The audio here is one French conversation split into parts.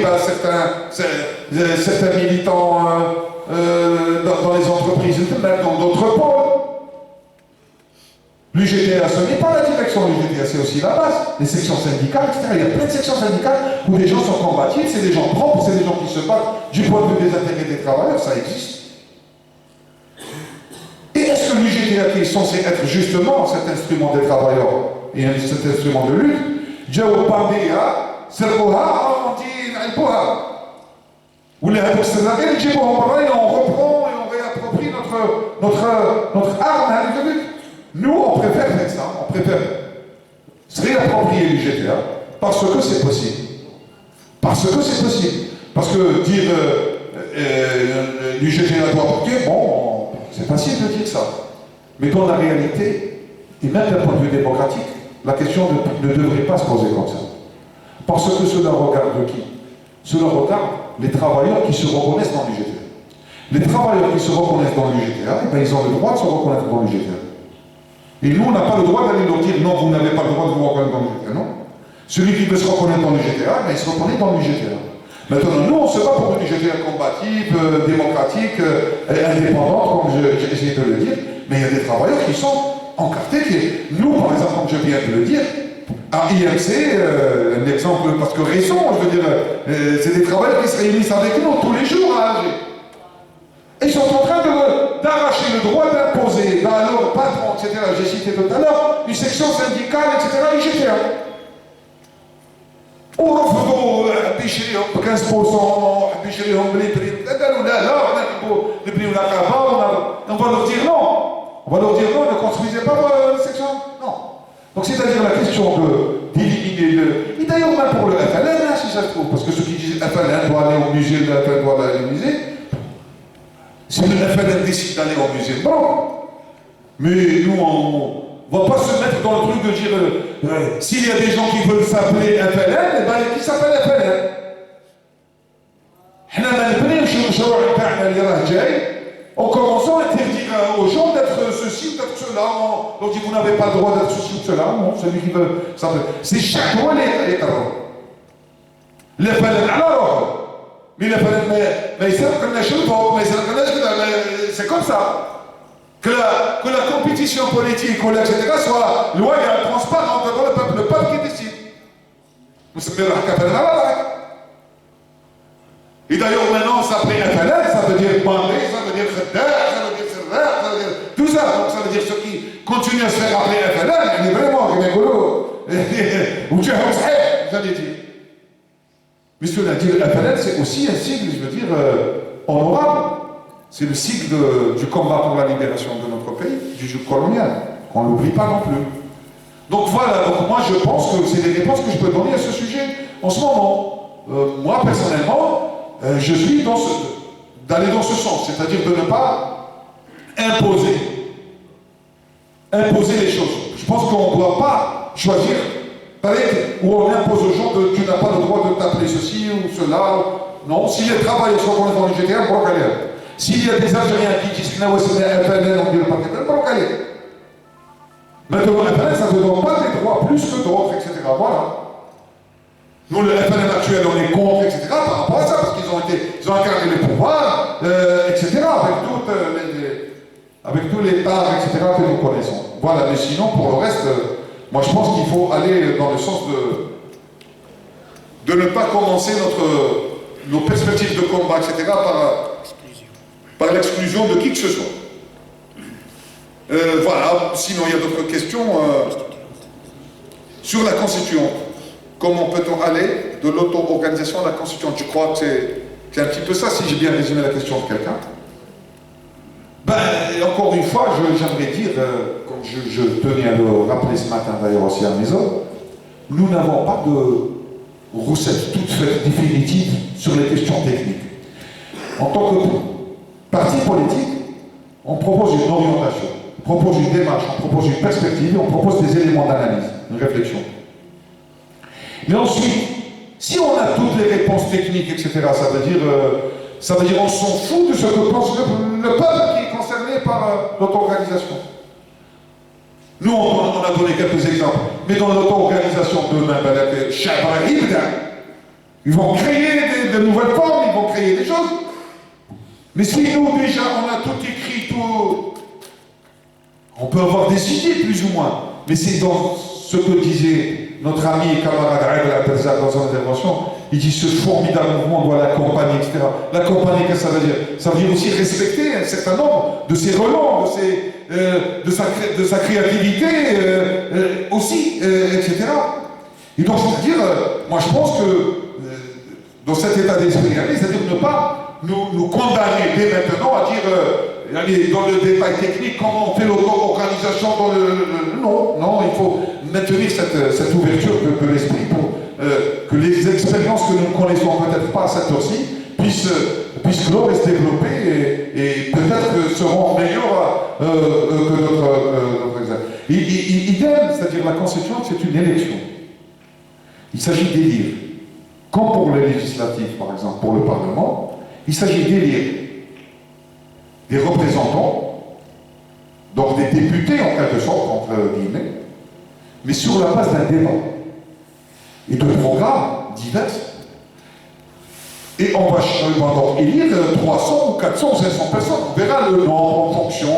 place certains militants dans les entreprises, même dans d'autres pôles. L'UGTA, ce n'est pas la direction de l'UGTA, c'est aussi la base, les sections syndicales, etc. Il y a plein de sections syndicales où les gens sont combatifs, c'est des gens propres, c'est des gens qui se battent du point de vue des intérêts des travailleurs, ça existe. Et est-ce que l'UGTA qui est censé être justement cet instrument des travailleurs et cet instrument de lutte, جاو بانديها سرقوها انتي نعيبوها ولا هذوك السراقين نجيبوهم برا et on reprend et on réapproprie notre arme هذيك هذيك. Nous on préfère faire ça, on préfère se réapproprier l'UGTA parce que c'est possible. Parce que c'est possible. Parce que dire l'UGTA doit appliquer, bon, c'est facile de dire ça. Mais dans la réalité, et même d'un point de vue démocratique, la question ne devrait pas se poser comme ça. Parce que cela regarde qui? Cela regarde les travailleurs qui se reconnaissent dans l'UGTA. Les travailleurs qui se reconnaissent dans l'UGTA, eh ben, ils ont le droit de se reconnaître dans l'UGTA. Et nous, on n'a pas le droit d'aller leur dire non, vous n'avez pas le droit de vous reconnaître dans l'UGTA, non. Celui qui veut se reconnaître dans l'UGTA, ben, il se reconnaît dans l'UGTA. Maintenant, nous, on se bat pour une UGTA combative, démocratique, indépendante, comme j'ai essayé de le dire, mais il y a des travailleurs qui sont encartés, nous, par exemple, comme je viens de le dire, à IMC, un exemple, parce que récent, je veux dire, c'est des travailleurs qui se réunissent avec nous tous les jours à Alger. Et ils sont en train d'arracher le droit d'imposer dans leur patron, etc., j'ai cité tout à l'heure, une section syndicale, etc., UGTA. ورفضوا حب يشريهم ب 15% حب يشريهم بلي قالوا لا نحبوا نبنيو نقابه on va leur dire non. On va leur dire non, ne construisez pas la section. Non. Donc c'est-à-dire la question d'éliminer le. Et d'ailleurs même pour le FLN, hein, si ça se trouve, parce que ceux qui disent FLN doit aller au musée, le FLN doit aller au musée, si le FLN décide d'aller au musée, bon. Mais nous on ne va pas se mettre dans le truc de dire s'il y a des gens qui veulent s'appeler FLN, eh ben qui s'appelle FLN. En commençant à interdire aux gens d'être ceci ou d'être cela, on dit vous n'avez pas le droit d'être ceci ou cela, non, celui qui veut s'appeler. C'est chaque fois les FLN. Les FLN alors, mais les FLN, mais c'est comme ça. Que la compétition politique, etc., soit loyale, transparente devant le peuple qui décide. Et d'ailleurs, maintenant, ça s'appelle FLN, ça veut dire bandé, ça veut dire khedar, ça veut dire serreur, ça veut dire tout ça. Donc ça veut dire ceux qui continuent à se faire appeler FLN, il est vraiment, il est rigolo. Ou tu as vous allez dire. Mais ce qu'on a dit, FLN, c'est aussi un sigle, je veux dire, honorable. C'est le cycle du combat pour la libération de notre pays, du jeu colonial. On ne l'oublie pas non plus. Donc voilà, donc moi je pense que c'est des réponses que je peux donner à ce sujet en ce moment. Moi personnellement, je suis d'aller dans ce sens, c'est-à-dire de ne pas imposer les choses. Je pense qu'on ne doit pas choisir, où on impose aux gens que tu n'as pas le droit de t'appeler ceci ou cela. Non, si les travailleurs sont dans le GTA, on va aller. S'il y a des Algériens qui disent que c'est un FLN, on dit pas qu'elle va aller. Maintenant, le FLN, ça ne donne pas des droits plus que d'autres, etc. Voilà. Nous, le FLN actuel, on est contre, etc. par rapport à ça, parce qu'ils ont incarné les pouvoirs, etc. Avec tous les tares, etc. que nous connaissons. Voilà, mais sinon, pour le reste, moi je pense qu'il faut aller dans le sens de ne pas commencer nos perspectives de combat, etc. par l'exclusion de qui que ce soit. Voilà, sinon il y a d'autres questions. Sur la constituante, comment peut-on aller de l'auto-organisation à la constituante? Je crois que c'est un petit peu ça, si j'ai bien résumé la question de quelqu'un. Ben, encore une fois, j'aimerais dire, comme je tenais à le rappeler ce matin d'ailleurs aussi à mes hommes, nous n'avons pas de recette toute faite définitive sur les questions techniques. En tant que parti politique, on propose une orientation, on propose une démarche, on propose une perspective, on propose des éléments d'analyse, une réflexion. Mais ensuite, si on a toutes les réponses techniques, etc., ça veut dire on s'en fout de ce que pense le peuple qui est concerné par l'auto-organisation. Nous, on a donné quelques exemples, mais dans l'auto-organisation demain, ils vont créer de nouvelles formes, ils vont créer des choses. Mais si nous, déjà, on a tout écrit, tout... On peut avoir des idées, plus ou moins. Mais c'est dans ce que disait notre ami et camarade Aïd Al-Abdelzak dans son intervention. Il dit ce formidable mouvement doit l'accompagner, etc. L'accompagner, qu'est-ce que ça veut dire? Ça veut dire aussi respecter un certain nombre de ses relents, de sa créativité aussi, etc. Et donc, c'est-à-dire, moi je pense que dans cet état d'esprit, c'est-à-dire ne pas nous condamner dès maintenant à dire aller dans le détail technique, comment on fait l'auto-organisation dans non, il faut maintenir cette ouverture de l'esprit pour que les expériences que nous ne connaissons peut-être pas à cette heure-ci puissent clore et se développer et peut-être seront meilleures que notre examen. Idem, c'est-à-dire la Constitution, c'est une élection. Il s'agit d'élire. Comme pour les législatives, par exemple, pour le Parlement, il s'agit d'élire des représentants, donc des députés en quelque sorte, entre guillemets, mais sur la base d'un débat et de programmes divers. Et on va donc élire 300 ou 400 ou 500 personnes. On verra le nombre en fonction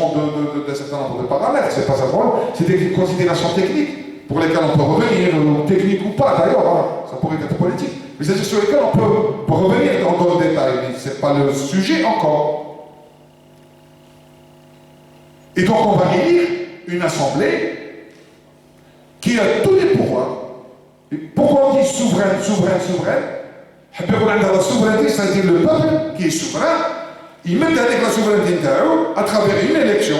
d'un certain nombre de paramètres. C'est pas ça le problème, c'est des considérations techniques pour lesquelles on peut revenir, techniques ou pas d'ailleurs, hein, ça pourrait être politique. Mais c'est sur lesquelles on peut revenir dans le détail, mais ce n'est pas le sujet encore. Et donc on va élire une assemblée qui a tous les pouvoirs. Et pourquoi on dit souveraine? La souveraineté, c'est-à-dire le peuple qui est souverain, il met avec la souveraineté à travers une élection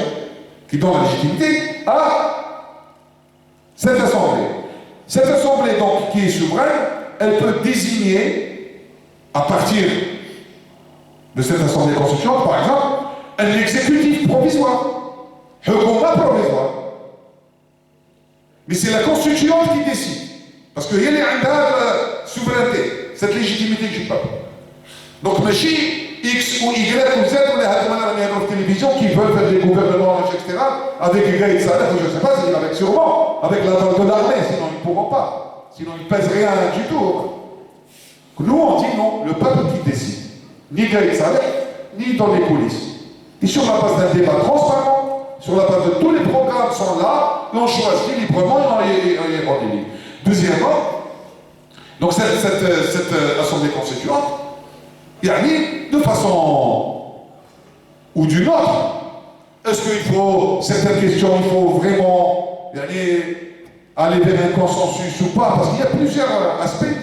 qui donne la légitimité à cette assemblée. Cette assemblée, donc, qui est souveraine, elle peut désigner, à partir de cette assemblée constituante, par exemple, un exécutif provisoire. Hukuma provisoire. Mais c'est la constituante qui décide. Parce qu'il y a la souveraineté, cette légitimité du peuple. Donc, Machi, X ou Y ou Z, ou les télévision qui veulent faire des gouvernements, etc., avec Y et salaire, je ne sais pas, c'est avec sûrement, avec la de l'armée, sinon ils ne pourront pas. Sinon ils ne pèsent rien du tout. Nous, on dit non, le peuple qui décide. Ni Y et salaire, ni dans les coulisses. Et sur la base d'un débat transparent, sur la base de tous les programmes sont là, et on choisit librement et on élit. Deuxièmement, donc cette assemblée constituante, de façon ou d'une autre, est-ce qu'il faut, certaines questions, il faut vraiment aller vers un consensus ou pas? Parce qu'il y a plusieurs aspects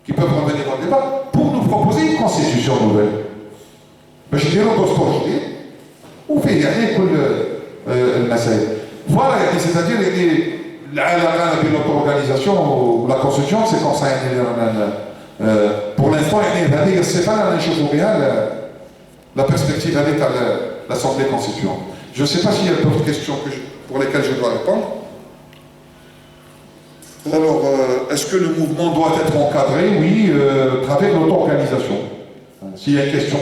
qui peuvent revenir dans le débat pour nous proposer une constitution nouvelle. Mais je dirais au projet, ou fait le message. Voilà, c'est-à-dire l'auto-organisation ou la constitution, c'est comme ça. Pour l'instant, c'est pas la perspective avec l'Assemblée constituante. Je ne sais pas s'il y a d'autres questions pour lesquelles je dois répondre. Alors, est-ce que le mouvement doit être encadré? Oui, à travers l'auto-organisation. S'il y a une question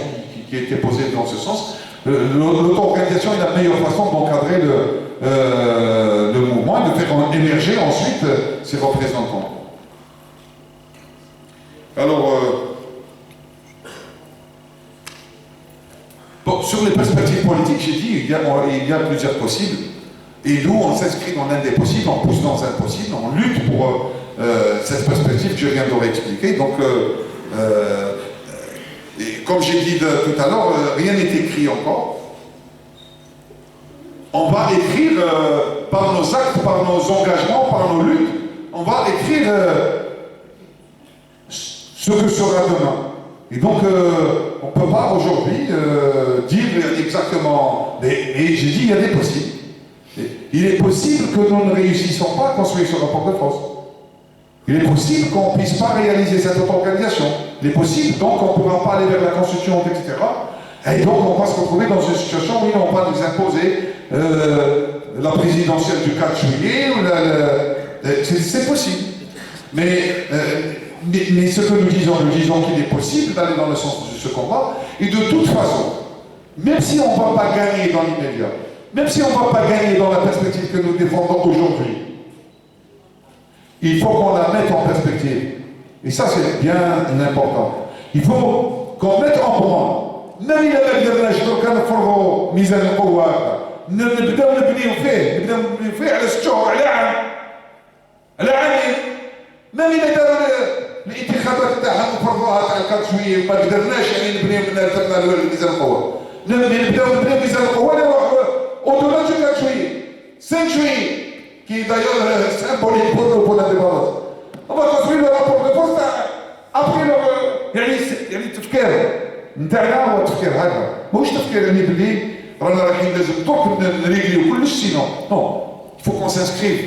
qui a été posée dans ce sens, l'auto-organisation est la meilleure façon d'encadrer le mouvement et de faire émerger ensuite ses représentants. Alors, bon, sur les perspectives politiques, j'ai dit il y a plusieurs possibles. Et nous, on s'inscrit dans l'un des possibles, on pousse dans un possible, on lutte pour cette perspective que je viens de réexpliquer. Donc, et comme j'ai dit tout à l'heure, rien n'est écrit encore. On va écrire par nos actes, par nos engagements, par nos luttes, on va écrire ce que sera demain. Et donc, on ne peut pas aujourd'hui dire exactement, mais j'ai dit il y a des possibles. Il est possible que nous ne réussissions pas à construire ce rapport de force. Il est possible qu'on ne puisse pas réaliser cette auto-organisation. Il est possible donc qu'on ne pourra pas aller vers la constitution, etc. Et donc on va se retrouver dans une situation où on va nous imposer la présidentielle du 4 juillet. C'est possible. Mais ce que nous disons qu'il est possible d'aller dans le sens de ce combat. Et de toute façon, même si on ne va pas gagner dans l'immédiat, même si on ne va pas gagner dans la perspective que nous défendons aujourd'hui, il faut qu'on la mette en perspective. Et ça, c'est bien important. Il faut qu'on mette en branle. Même il a قدرناش دركا نفرضوا ميزان القوة نبداو نبنيو فيه على 6 شهور على عام. على عامين. même إلا داروا الانتخابات تاعهم وفرضوها تاع 4 شوية ما قدرناش يعني نبنيو منها تبنى ميزان القوة. نبداو نبنيو ميزان القوة نروح au-delà de 4 juillet. 5 juillet. Qui d'ailleurs symbolique pour l'indépendance. On va construire le rapport de force après le يعني التفكير نتاعنا هو التفكير هذا ماهوش تفكير يعني باللي رانا رايحين لازم دوك نريغليو كلش سينو نو فو كون سانسكريف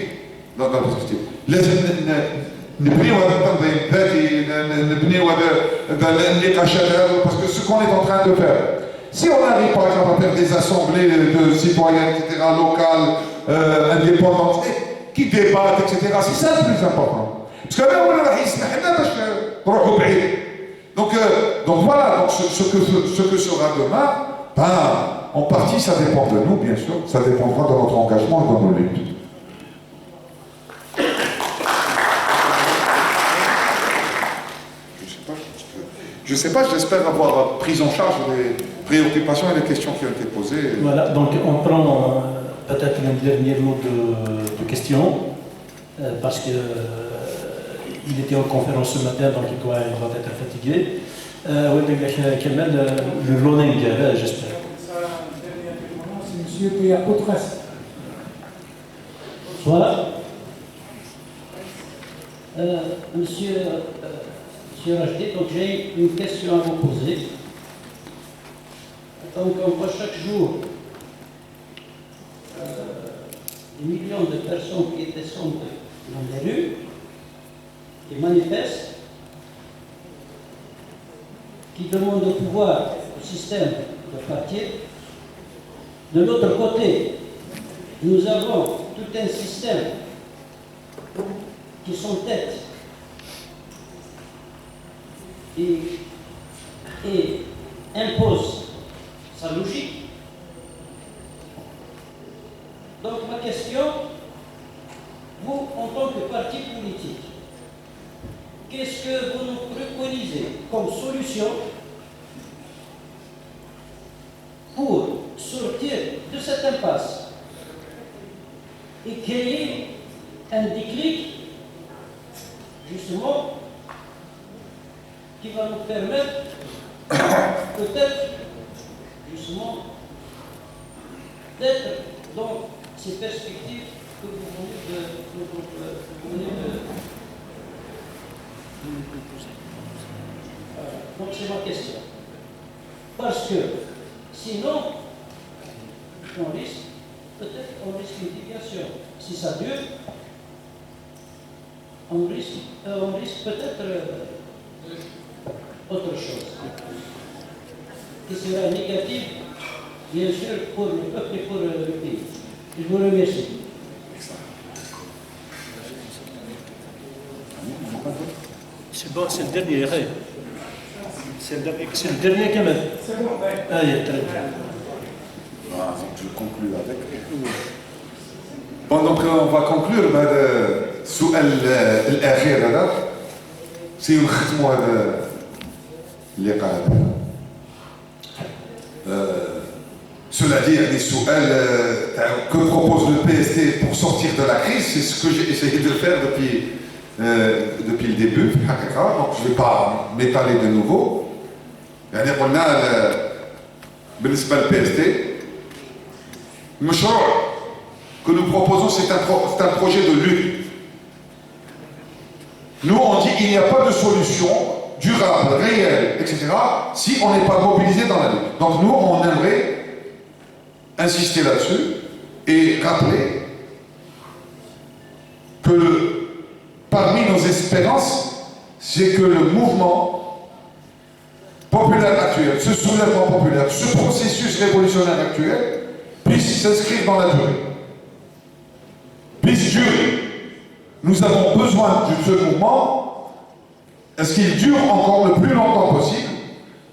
dans la perspective. لازم نبنيو هذا التنظيم الذاتي نبنيو هذا النقاشات هذا parce que ce qu'on est en train de faire. Si on arrive par exemple à faire des assemblées de citoyens, etc., locales, indépendantes, qui débattent, etc., c'est ça le plus important. Parce que là, on a la donc voilà, donc ce que sera demain, ben, en partie ça dépend de nous, bien sûr, ça dépendra de notre engagement et de nos luttes. Je sais pas, j'espère avoir pris en charge les préoccupations et les questions qui ont été posées. Voilà, donc on prend peut-être un dernier mot de questions, parce que il était en conférence ce matin, donc il doit être fatigué. Le loaning, j'espère. C'est monsieur Théa Autres. Voilà. Monsieur Rajdi, donc j'ai une question à vous poser. Donc on voit chaque jour des millions de personnes qui descendent dans les rues, qui manifestent, qui demandent au pouvoir, au système de partir. De l'autre côté, nous avons tout un système qui s'entête et impose sa logique. Donc ma question, vous en tant que parti politique, qu'est-ce que vous nous préconisez comme solution pour sortir de cette impasse et créer un déclic, justement, qui va nous permettre, peut-être, justement, d'être dans ces perspectives que vous venez de donc c'est ma question. Parce que sinon, on risque une déviation. Si ça dure, on risque peut-être autre chose. Qui sera négatif, bien sûr, pour le peuple et pour le pays. Je vous remercie. C'est bon, c'est le dernier, c'est le dernier quand même. C'est bon, ouais. Ah, il est très bien. Voilà, donc je conclue avec. Bon, donc on va conclure بهذا السؤال الأخير هذا. سيختموا هذا اللقاء هذا. Cela dit, il y a des سؤال que propose le PST pour sortir de la crise, c'est ce que j'ai essayé de faire depuis le début, donc je ne vais pas m'étaler de nouveau. يعني قلنا بالنسبة للPST, المشروع que nous proposons, c'est un projet de lutte. Nous, on dit qu'il n'y a pas de solution durable, réelle, etc., si on n'est pas mobilisé dans la lutte. Donc nous, on aimerait insister là-dessus et rappeler que parmi nos espérances, c'est que le mouvement populaire actuel, ce soulèvement populaire, ce processus révolutionnaire actuel, puisse s'inscrire dans la durée, puisse durer. Nous avons besoin de ce mouvement, est-ce qu'il dure encore le plus longtemps possible,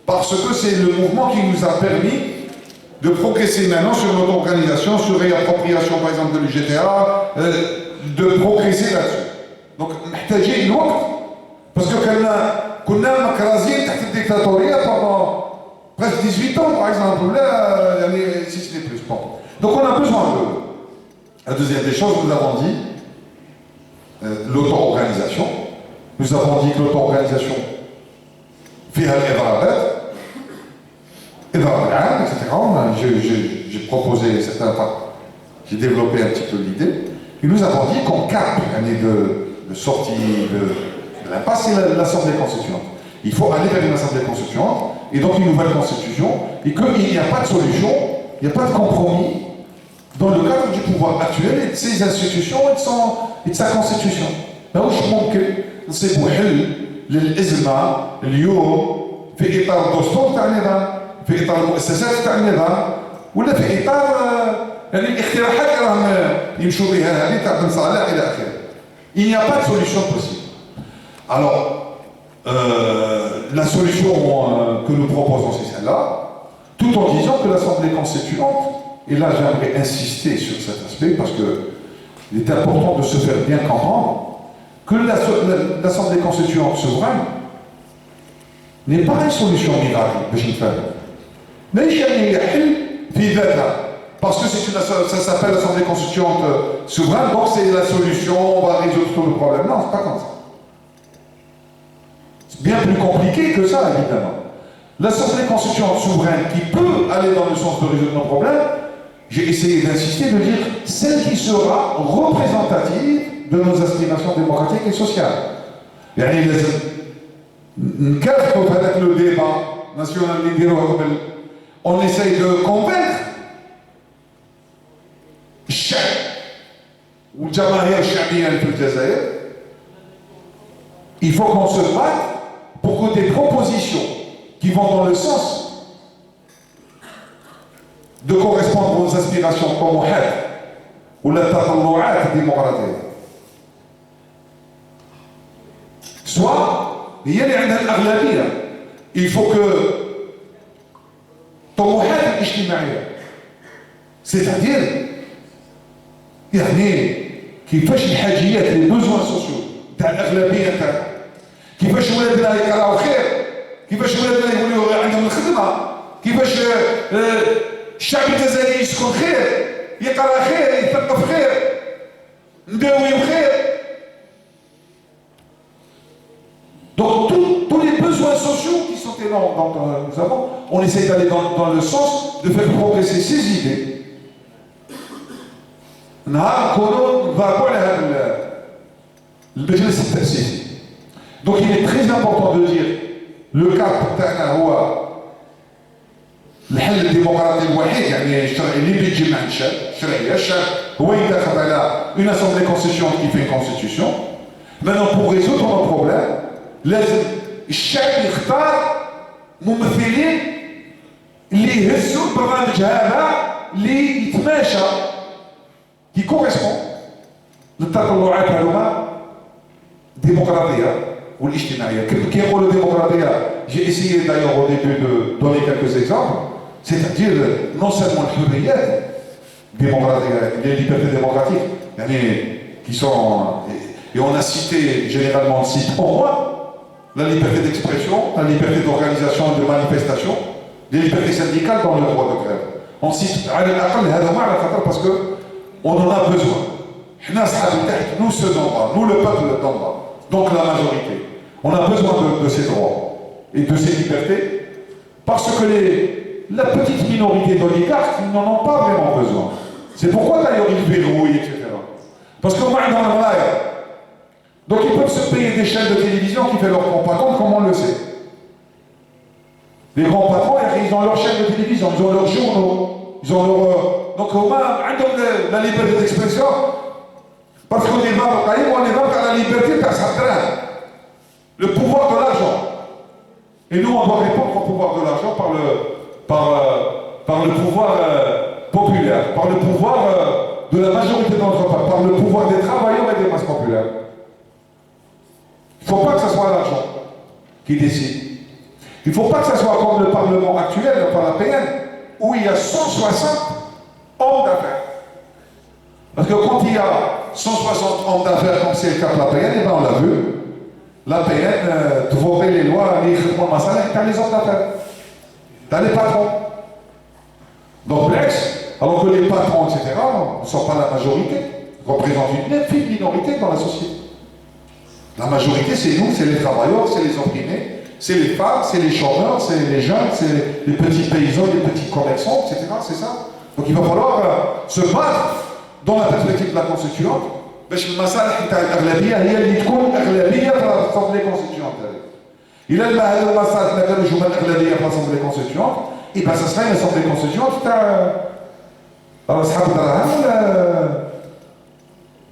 parce que c'est le mouvement qui nous a permis de progresser maintenant sur notre organisation, sur réappropriation par exemple de l'UGTA, de progresser là-dessus. Donc, محتاجين الوقت parce que كنا مكرازين تحت dictatoriale pendant presque 18 ans, par exemple, là, si ce n'est plus. Bon. Donc on a besoin de... La deuxième des choses, nous avons dit l'auto-organisation. Nous avons dit que l'auto-organisation fait etc. J'ai proposé certains pas. J'ai développé un petit peu l'idée. Et nous avons dit qu'on cap l'année de sortie de l'impasse, c'est l'Assemblée constituante. Il faut aller vers une Assemblée constituante, et donc une nouvelle constitution, et qu'il n'y a pas de solution, il n'y a pas de compromis dans le cadre du pouvoir actuel et de ses institutions et de sa constitution. ماهوش ممكن نصيبوا حل للأزمة اليوم في إطار الدستور تاع النظام، في إطار المؤسسات تاع النظام، ولا في إطار يعني الاقتراحات اللي راهم يمشوا بها هذه تاع بن صالح إلى آخره. Il n'y a pas de solution possible. Alors, la solution que nous proposons, c'est celle-là, tout en disant que l'Assemblée constituante, et là j'aimerais insister sur cet aspect parce qu'il est important de se faire bien comprendre, que l'Assemblée constituante souveraine n'est pas une solution miracle, parce que ça s'appelle l'Assemblée constituante souveraine, donc c'est la solution, on va résoudre tout le problème. Non, c'est pas comme ça. C'est bien plus compliqué que ça, évidemment. L'Assemblée constituante souveraine qui peut aller dans le sens de résoudre nos problèmes, j'ai essayé d'insister, de dire celle qui sera représentative de nos aspirations démocratiques et sociales. يعني لازم نكافحوا في هذاك لو ديبا ناسيونال اللي نديروه قبل on essaye de convaincre الشعب والجماهير الشعبيه في الجزائر. Il faut qu'on se batte pour que des propositions qui vont dans le sens de correspondre aux aspirations طموحات ولا التطلعات الديمقراطيه soit هي اللي عندها الأغلبية. Il faut que طموحات الاجتماعية c'est-à-dire يعني كيفاش الحاجيات les besoins sociaux تاع الأغلبية تاعنا، كيفاش ولادنا يقراو خير، كيفاش ولادنا يوليو عندهم الخدمة، كيفاش الشعب الجزائري يسكن خير، يقرا خير، يثقف خير، نداوي خير. Donc tous les besoins sociaux qui sont énormes, donc, nous avons, on essaie d'aller dans le sens de faire progresser ces idées. Donc il est très important de dire le cap تاعنا هو الحل الديمقراطي الوحيد، يعني الشرعي اللي بيجمع الشعب، الشرعيه الشعب هو ينتخب على une assemblée constituante qui fait une constitution. Maintenant pour résoudre nos problèmes لازم الشعب يختار ممثلين اللي يهزوا البرنامج هذا اللي يتماشى كي كوريسبون للتطلعات هذوما الديمقراطيه والاجتماعيه. كي يقولوا الديمقراطيه j'ai essayé d'ailleurs au début de donner quelques exemples, c'est-à-dire non seulement les libertés démocratiques, les libertés démocratiques, qui sont, et on a cité généralement, on cite au moins la liberté d'expression, la liberté d'organisation et de manifestation, les libertés syndicales dans le droit de grève. On cite parce qu'on en a besoin. Nous ceux d'en bas, nous le peuple d'en bas, donc la majorité. On a besoin de ces droits et de ces libertés parce que la petite minorité d'oligarques n'en ont pas vraiment besoin. C'est pourquoi d'ailleurs ils verrouillent, etc. Parce qu'on va dans la blague. Donc ils peuvent se payer des chaînes de télévision qui font leur propagande, comme on le sait. Les grands patrons, ils ont leur chaîne de télévision, ils ont leurs journaux, ils ont leur... Donc au moins, la liberté d'expression, parce qu'on est à la liberté le pouvoir de l'argent. Et nous, on doit répondre au pouvoir de l'argent par le pouvoir populaire, par le pouvoir de la majorité de notre peuple, par le pouvoir des travailleurs et des masses populaires. Il ne faut pas que ce soit l'argent qui décide. Il ne faut pas que ce soit comme le Parlement actuel, le Parlement, où il y a 160 hommes d'affaires. Parce que quand il y a 160 hommes d'affaires comme c'est le cas de la PN, et bien on l'a vu, l'APN voter les lois les hommes d'affaires, dans les patrons. Donc, alors que les patrons, etc., ne sont pas la majorité, représentent une infime minorité dans la société. La majorité, c'est nous, c'est les travailleurs, c'est les opprimés, c'est les femmes, c'est les chômeurs, c'est les jeunes, c'est les petits paysans, les petits commerçants, etc. C'est ça. Donc il va falloir se battre dans la perspective de la constituante. باش المصالح نتاع الاغلبيه هي اللي تكون اغلبيه في الاسامبلي كونستيتيونت. الى هذه المصالح ما كانوش هما الاغلبيه في الاسامبلي كونستيتيونت يبقى سا سري الاسامبلي كونستيتيونت تاع اصحاب الدراهم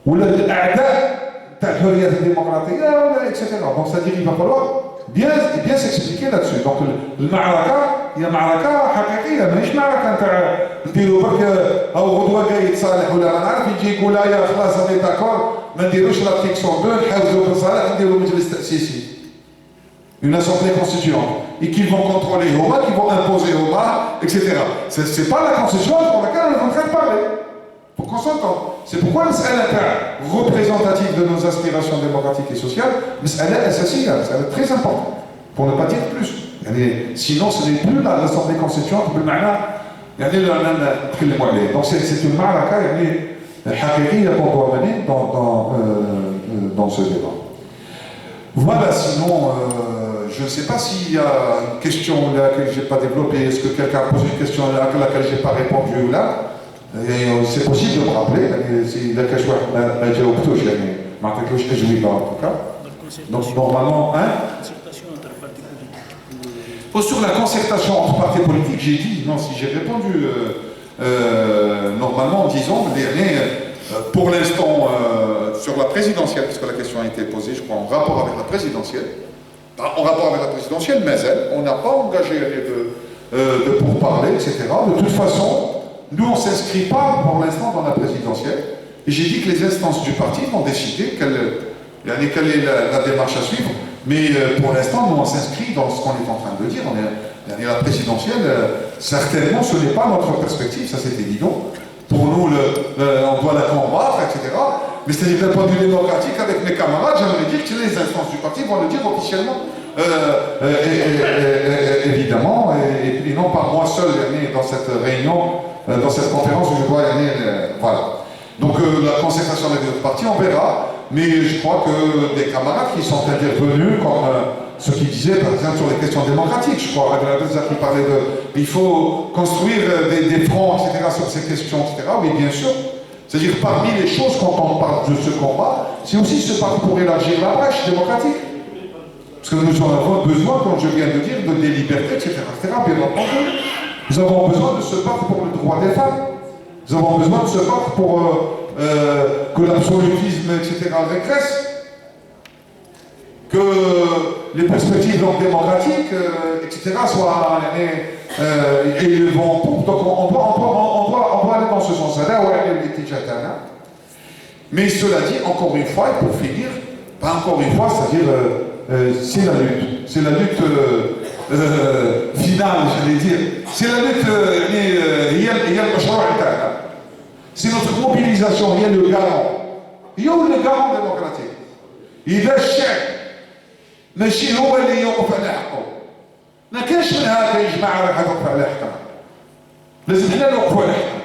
ولا الاعداء تاع الحريات الديمقراطيه ولا اكسيتيرا. دونك سا دير il va falloir bien s'expliquer là-dessus. Donc المعركه هي معركه حقيقيه ماهيش معركه نتاع نديروا برك او غدوه جاي يتصالح ولا ما نعرف يجي يقول يا خلاص انا داكور ما نديروش لارتيكل 102 نحاولوا بصالح نديروا مجلس تاسيسي. Une assemblée constituante et qui vont contrôler Homa, qui vont imposer Homa, etc. C'est pas la constitution pour laquelle on est en train de parler. Pour qu'on s'entende. C'est pourquoi elle est représentative de nos aspirations démocratiques et sociales, mais elle est essentielle, elle est très importante, pour ne pas dire plus. Sinon, ce n'est plus l'assemblée constituante, donc c'est une maraka qu'on doit mener dans ce débat. Voilà, sinon, je ne sais pas s'il y a une question à laquelle je n'ai pas développée. Est-ce que quelqu'un a posé une question à laquelle je n'ai pas répondu ou là? C'est possible de me rappeler. Si la question m'a dit au plus, je ne pas en tout cas. Donc normalement, hein? Sur la concertation entre partis politiques, j'ai dit, non, si j'ai répondu, normalement, disons, pour l'instant, sur la présidentielle, puisque la question a été posée, je crois, en rapport avec la présidentielle, mais on n'a pas engagé de pourparler, etc. De toute façon, nous, on ne s'inscrit pas pour l'instant dans la présidentielle. Et j'ai dit que les instances du parti vont décider quelle est la démarche à suivre. Mais pour l'instant, nous, on s'inscrit dans ce qu'on est en train de dire. La présidentielle, certainement, ce n'est pas notre perspective, ça c'est évident. Pour nous, on doit la combattre, etc. Mais c'est-à-dire d'un point de vue démocratique, avec mes camarades, j'aimerais dire que les instances du parti vont le dire officiellement. Évidemment, et non pas moi seul dans cette réunion, dans cette conférence où je dois y aller. Voilà. Donc la concertation avec notre parti, on verra. Mais je crois que des camarades qui sont intervenus, comme ceux qui disaient, par exemple, sur les questions démocratiques, je crois, qui parlait de... Il faut construire des fronts, etc., sur ces questions, etc. Oui, bien sûr. C'est-à-dire, parmi les choses, quand on parle de ce combat, c'est aussi se battre pour élargir la brèche démocratique. Parce que nous en avons besoin, comme je viens de dire, des libertés, etc., bien entendu. Nous avons besoin de se battre pour le droit des femmes. Nous avons besoin de se battre pour que l'absolutisme, etc., régresse. Que les perspectives démocratiques, etc., soient et vont en poupe. Donc on doit aller dans ce sens-là. Mais cela dit, encore une fois, et pour finir, pas encore une fois, c'est-à-dire, c'est la lutte. C'est la lutte finale, j'allais dire. C'est la lutte, c'est notre mobilisation, il y a le garant. Il y a le garant démocratique. Il est chef. ماشي هو اللي يوقف على حقه. ما كانش من هذا يا جماعه راح يوقف على حقه. لازم حنا نوقفوا على حقنا.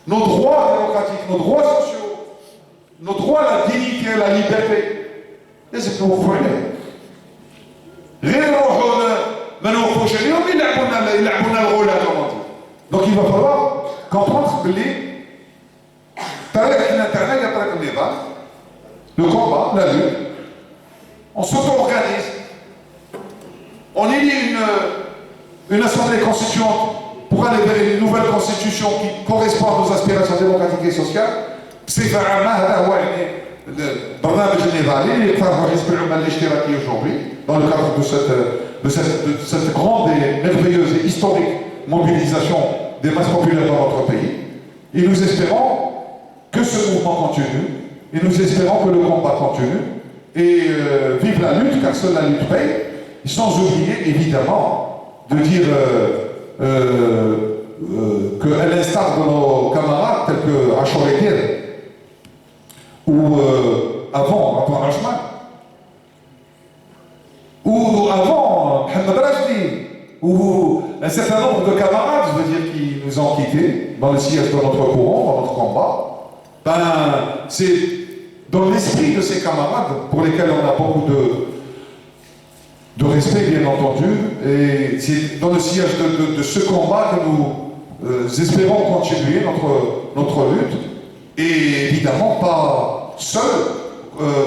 Nos droits démocratiques, nos droits sociaux, nos droits à la dignité, à la liberté. لازم نوقفوا عليه. غير نروحوا ما نوقفوش عليهم يلعبونا الغولة كما تقول. Donc il va falloir comprendre باللي الطريق حنا تاعنا هي طريق النضال. Le combat, la lutte. On s'auto-organise, on élit une assemblée constituante pour aller vers une nouvelle constitution qui correspond à nos aspirations démocratiques et sociales. C'est vraiment le barnage général et aujourd'hui, dans le cadre de cette grande et merveilleuse et historique mobilisation des masses populaires dans notre pays. Et nous espérons que ce mouvement continue, et nous espérons que le combat continue. Et vive la lutte, car seule la lutte paye, sans oublier évidemment de dire qu'à l'instar de nos camarades tels que Achor ou avant Rachman, ou avant, Mohamed Rajdi, ou un certain nombre de camarades, je veux dire, qui nous ont quittés dans le sillage de notre courant, dans notre combat, ben, c'est dans l'esprit de ces camarades, pour lesquels on a beaucoup de respect, bien entendu, et c'est dans le sillage de ce combat que nous espérons continuer notre lutte, et évidemment pas seul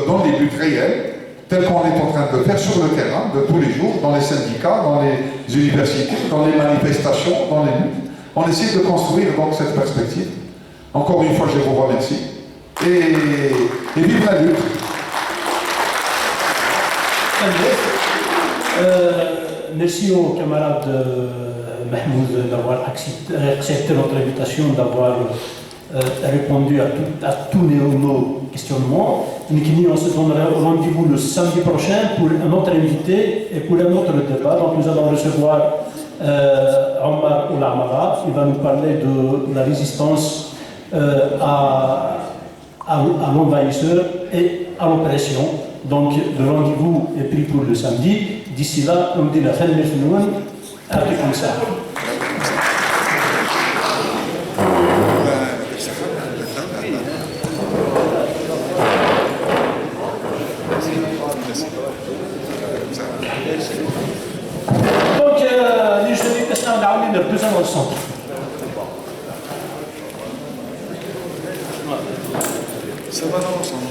dans les buts réels, tels qu'on est en train de le faire sur le terrain, de tous les jours, dans les syndicats, dans les universités, dans les manifestations, dans les luttes. On essaie de construire donc cette perspective. Encore une fois, je vous remercie. Et vive la lutte. Merci au camarade Mahmoud d'avoir accepté notre invitation, d'avoir répondu à tous nos questionnements. On se donnera rendez-vous le samedi prochain pour un autre invité et pour un autre débat. Donc nous allons recevoir Omar Oulamara. Il va nous parler de la résistance à l'envahisseur et à l'oppression. Donc le rendez-vous est pris pour le samedi. D'ici là, on dit la fin de l'afternoon, un truc comme ça. Donc, les jeudis, on a mis 2 ans au centre. Ça va dans l'ensemble.